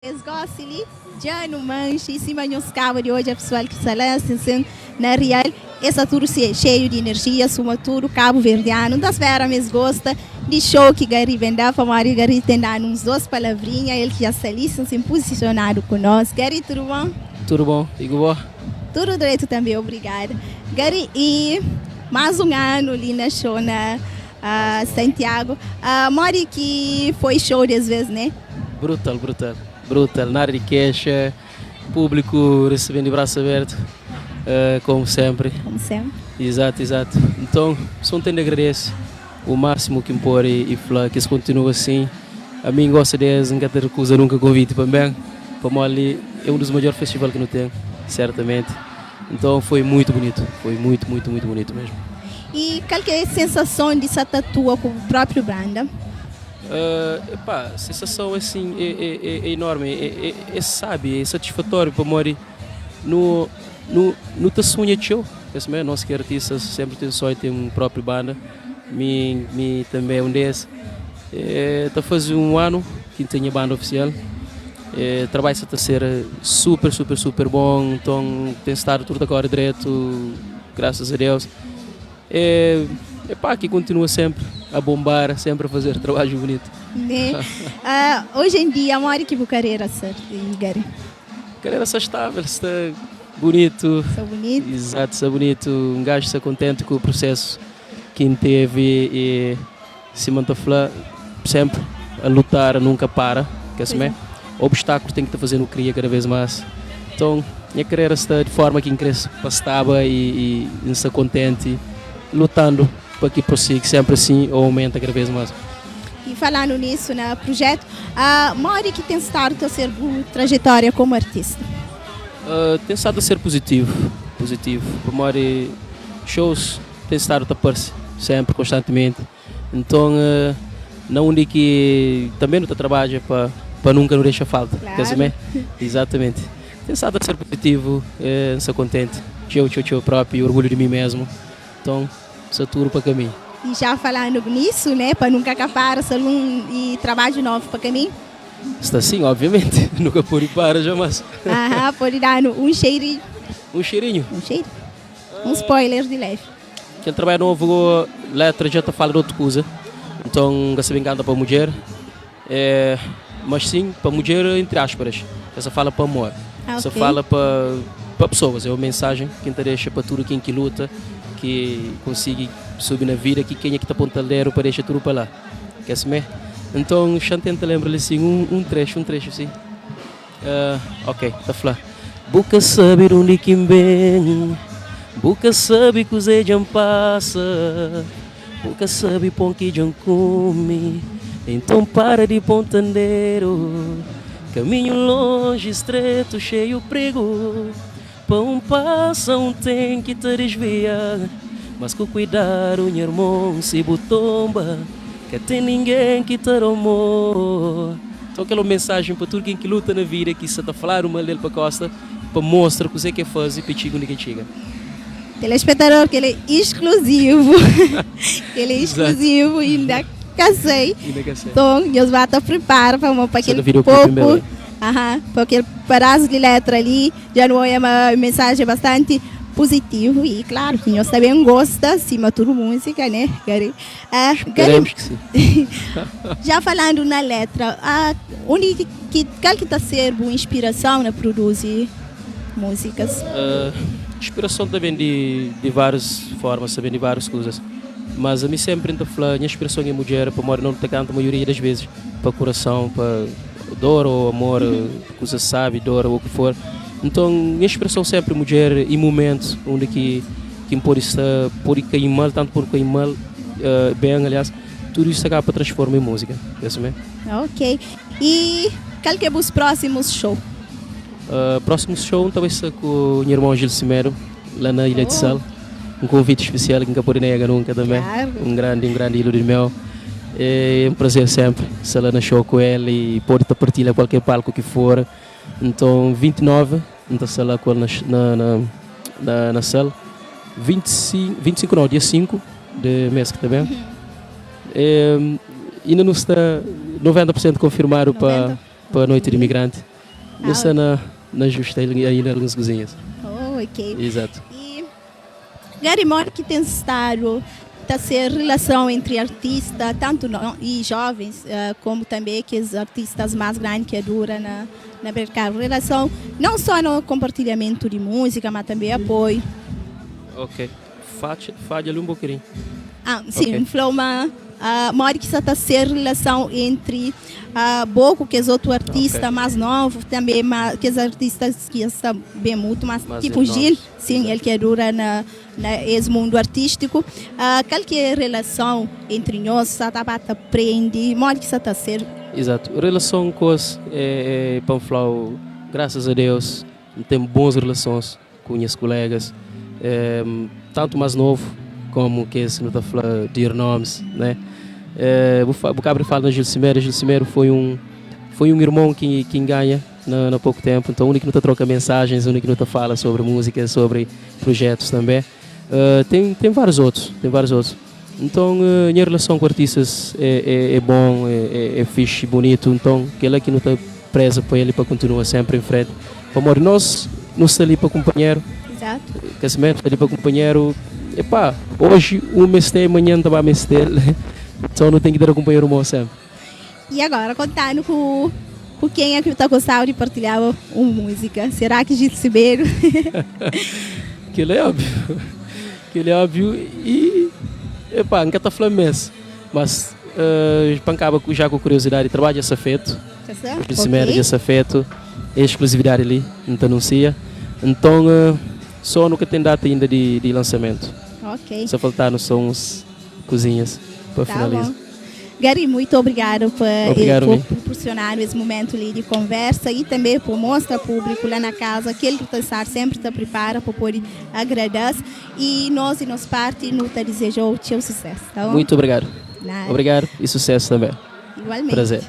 Esgócili, já no manche, em cima de uns cabos de hoje, a pessoal que se lança assim, na real, essa tudo cheio de energia, suma tudo, cabo verdeano, das veras me gosta, de show que Gary vendá, para Mário Gary tem dado uns duas palavrinhas, ele que já se lista, se posicionado conosco. Gary, tudo bom? Tudo bom, Igor? Tudo direito também, obrigada. Gary, e mais um ano ali na show na Santiago, Mário que foi show 10 vezes, né? Brutal, nada de queixa, público recebendo de braço aberto, como sempre. Como sempre. Exato. Então, só tenho de agradecer o máximo que impor e falar que isso continua assim. A mim gosta de nunca ter recusa nunca convite para mim. Para mim ali é um dos maiores festivais que não tem, certamente. Então foi muito bonito, foi muito bonito mesmo. E qual que é a sensação de se tatuar com o próprio banda? A sensação assim é enorme, sabe, é satisfatório para morrer no te sonha show. Nós que artistas sempre tem sonho de ter um próprio banda, me também é um desses. Está fazendo um ano que tenho banda oficial. Trabalho está a ser super bom, então tem estado tudo agora direto, graças a Deus. Que continua sempre a bombar, sempre a fazer trabalho bonito. Né? Hoje em dia, a maior que a carreira, certo, Gary? Carreira está estável, está bonito. Está bonito? Exato, está bonito. Um gajo está contente com o processo que teve e se mantém sempre a lutar, nunca para. Obstáculos tem que estar fazendo cria cada vez mais. Então, minha carreira está de forma que cresce bastava e está contente, lutando para que prossiga sempre assim ou aumenta cada vez mais. E falando nisso, no projeto, a Mori que tem estado a ser trajetória como artista? Tem estado a ser positivo. Para Mori, shows tem estado a aparecer sempre, constantemente. Então, não onde que também não trabalha para nunca não deixar falta. Claro. Exatamente. Tem estado a ser positivo, sou contente. Eu próprio, orgulho de mim mesmo. Então, saturo para caminho. E já falando nisso, né, para nunca acabar salão e trabalho novo para caminho? Está sim, obviamente. Nunca pode parar jamais. Pode dar um cheirinho. Um cheirinho? Um cheiro. Um spoiler de leve. Aquele trabalho novo, letra já está falando outra coisa. Então, você vem para a mulher. Mas sim, para a mulher, entre aspas. Essa fala para amor. Essa fala para pessoas. É uma mensagem que deixa para tudo quem que luta, que consegue subir na vida, que quem é que está pontalheiro para deixar tudo para lá. Quer saber? Então, já tenta lembrar assim um trecho assim. Ok, está a falar. Boca sabe onde que vem, boca sabe que o Zé já passa, boca sabe pão que já come, então para de pontandeiro, caminho longe, estreito, cheio prego. Pão passa tem que te desviar, mas com cuidado, meu irmão, se botomba, que tem ninguém que te amor. Então aquela mensagem para todo quem que luta na vida, que se está a falar uma dele para a costa, para mostrar o que você quer fazer e para onde chega. Telespectador, que ele é exclusivo, e ainda casei. Então, Deus vai estar preparado para aquele pouco. Para aquele pedaço de letra ali, já não é uma mensagem bastante positiva e claro que nós também gostamos acima de tudo música, né, Gary? Esperemos que sim. Já falando na letra, qual que está sendo a inspiração na produzir músicas? Inspiração também de várias formas, também de várias coisas. Mas a mim sempre tento falar, minha inspiração é mulher, para morar não te canto a maioria das vezes, para coração, para dor ou amor, coisa sabe, dor ou o que for. Então, minha expressão sempre mulher em momentos onde que pode estar, pode cair mal, tanto pode cair mal, bem, aliás, tudo isso acaba para transformar em música. É isso mesmo? Ok. E qual que é os próximos shows? Próximo show talvez ser com o meu irmão Gil Cimero, lá na Ilha de Sal. Um convite especial que nunca pode negar nunca também. Claro. Um grande ídolo de meu. É um prazer sempre estar lá no show com ele e pode partilhar qualquer palco que for. Então, 29, então estar lá com ele na sala. 25 não, dia 5 de mês que também. Ainda não está 90% confirmado para a Noite de Imigrante. Não sei na justa aí nas algumas cozinhas. Oh, ok. Exato. E Garimor que tem estado a ser relação entre artistas, tanto e jovens, como também que os artistas mais grandes que duram na mercado. Relação não só no compartilhamento de música, mas também apoio. Ok. Fale ali um pouquinho. Sim, okay. Floma, mora que está a ser relação entre pouco que os outros artistas mais novos, também que os artistas que estão bem muito, mas tipo Gil, sim, exato. Ele que dura nesse mundo artístico. Qualquer relação entre nós, está a aprender, mora que está a ser. Exato. Relação com os Panflau, graças a Deus, tem boas relações com os colegas, tanto mais novo como que se não está falando de nomes, né? O Cabri fala na Gil Cimeiro foi um irmão que ganha há pouco tempo, então o único que não troca mensagens, o único que não fala sobre música, sobre projetos também. Tem vários outros. Então, minha relação com artistas é bom, é fixe, bonito. Então, aquele aqui não está presa para ele para continuar sempre em frente. Amor, nós não estamos ali para companheiro. Exato. Casamento, ali para companheiro. Epá, hoje o mês tem, amanhã não vai mês ter. Então, não tem que dar a companheiro meu sempre. E agora, contando com quem é que está gostando de partilhar uma música? Será que Gil Cimeiro? Aquilo é óbvio. E epá, nunca está falando mesmo. Mas pancava já com curiosidade, trabalho essa feito. Gil Cimeiro já feito. É exclusividade ali, não te anuncia. Então, só nunca tem data ainda de lançamento. Ok. Só faltar nos sons cozinhas para finalizar. Gary, muito obrigado por proporcionar esse momento ali de conversa e também por mostrar ao público lá na casa que ele está sempre está preparado para poder agradar e nós parte nos desejamos o seu sucesso. Tá bom? Muito obrigado. Nada. Obrigado e sucesso também. Igualmente. Prazer.